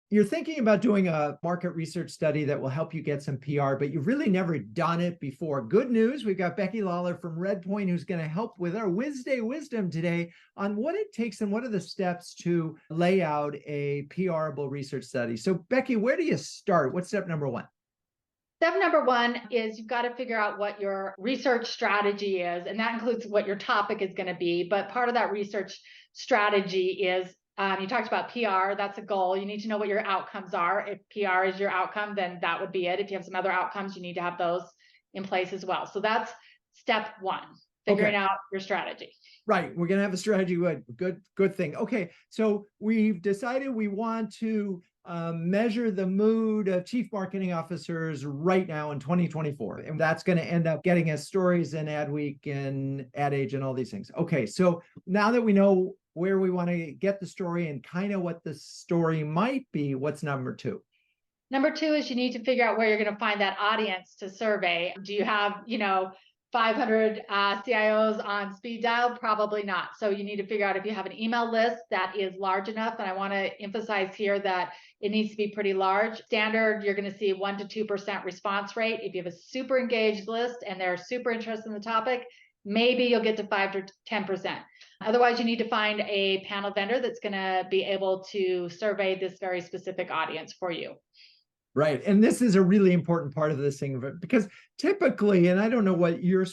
you're thinking about doing a market research study that will help you get some PR, but you've really never done it before. Good news, we've got Becky Lawlor from Redpoint who's going to help with our Wednesday wisdom today on what it takes and what are the steps to lay out a PRable research study. So Becky, where do you start? What's step number one? Step number one is you've got to figure out what your research strategy is, and that includes what your topic is going to be. But part of that research strategy is you talked about PR, that's a goal. You need to know what your outcomes are. If PR is your outcome, then that would be it. If you have some other outcomes, you need to have those in place as well. So that's step one, figuring out your strategy. Right. We're going to have a strategy. Good thing. Okay. So we've decided we want to measure the mood of chief marketing officers right now in 2024. And that's going to end up getting us stories in Adweek and Ad Age and all these things. Okay. So now that we know where we want to get the story and kind of what the story might be, what's number two? Number two is you need to figure out where you're going to find that audience to survey. Do you have, 500 CIOs on speed dial? Probably not. So you need to figure out if you have an email list that is large enough. And I want to emphasize here that it needs to be pretty large. Standard, you're going to see 1% to 2% response rate. If you have a super engaged list and they're super interested in the topic, maybe you'll get to 5 to 10%. Otherwise, you need to find a panel vendor that's going to be able to survey this very specific audience for you. Right. And this is a really important part of this thing, because typically, and I don't know what you're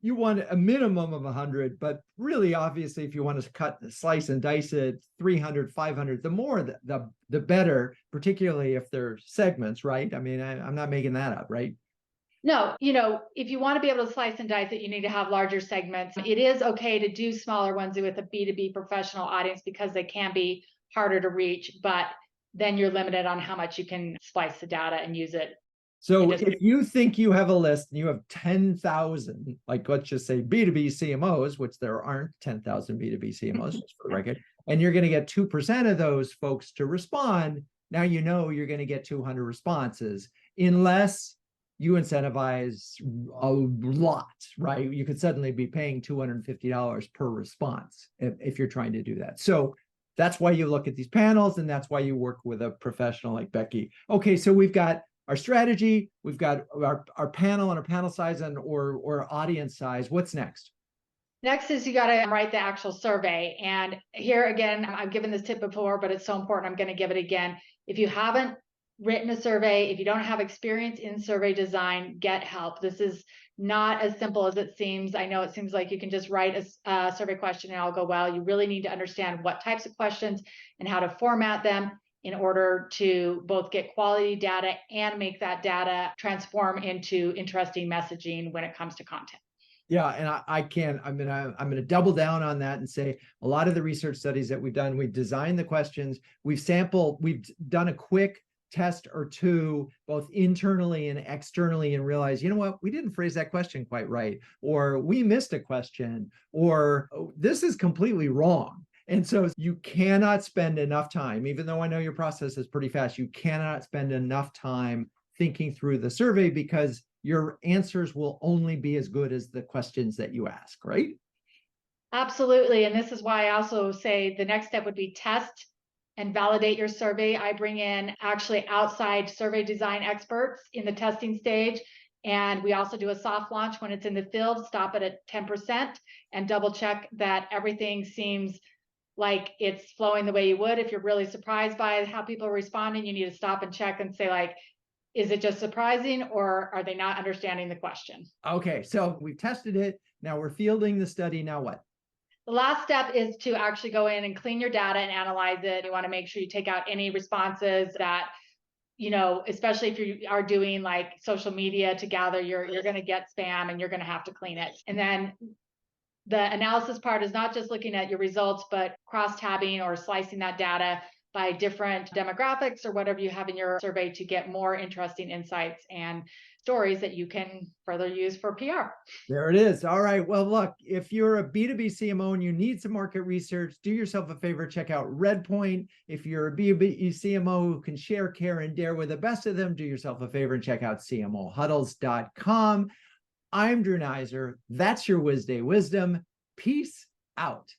you want a minimum of 100, but really, obviously, if you want to slice and dice it, 300, 500, the more, the better, particularly if they're segments, right? I mean, I'm not making that up, right? No, if you want to be able to slice and dice it, you need to have larger segments. It is okay to do smaller ones with a B2B professional audience because they can be harder to reach, but then you're limited on how much you can splice the data and use it. So if you think you have a list and you have 10,000, like let's just say B2B CMOs, which there aren't 10,000 B2B CMOs, just for the record, and you're going to get 2% of those folks to respond, now you know you're going to get 200 responses, unless you incentivize a lot, right? You could suddenly be paying $250 per response if you're trying to do that. So that's why you look at these panels, and that's why you work with a professional like Becky. Okay, so we've got our strategy, we've got our panel and our panel size or audience size. What's next? Next is you got to write the actual survey. And here again, I've given this tip before, but it's so important, I'm going to give it again. If you haven't written a survey, if you don't have experience in survey design, get help. This is not as simple as it seems. I know it seems like you can just write a survey question and it'll go well. You really need to understand what types of questions and how to format them in order to both get quality data and make that data transform into interesting messaging when it comes to content. Yeah, and I'm going to double down on that and say a lot of the research studies that we've done, we've designed the questions, we've done a quick test or two, both internally and externally, and realize, you know what, we didn't phrase that question quite right, or we missed a question, or this is completely wrong. And so you cannot spend enough time, even though I know your process is pretty fast, you cannot spend enough time thinking through the survey because your answers will only be as good as the questions that you ask, right? Absolutely. And this is why I also say the next step would be test and validate your survey. I bring in actually outside survey design experts in the testing stage. And we also do a soft launch when it's in the field, stop it at 10% and double check that everything seems like it's flowing the way you would. If you're really surprised by how people are responding, you need to stop and check and say, like, is it just surprising or are they not understanding the question? Okay, so we've tested it. Now we're fielding the study. Now what? The last step is to actually go in and clean your data and analyze it. You want to make sure you take out any responses that, especially if you are doing like social media to gather, you're going to get spam and you're going to have to clean it. And then the analysis part is not just looking at your results, but cross-tabbing or slicing that data by different demographics or whatever you have in your survey to get more interesting insights and stories that you can further use for PR. There it is. All right. Well, look, if you're a B2B CMO and you need some market research, do yourself a favor, check out Redpoint. If you're a B2B CMO who can share, care, and dare with the best of them, do yourself a favor and check out CMOHuddles.com. I'm Drew Neiser. That's your Wednesday Wisdom. Peace out.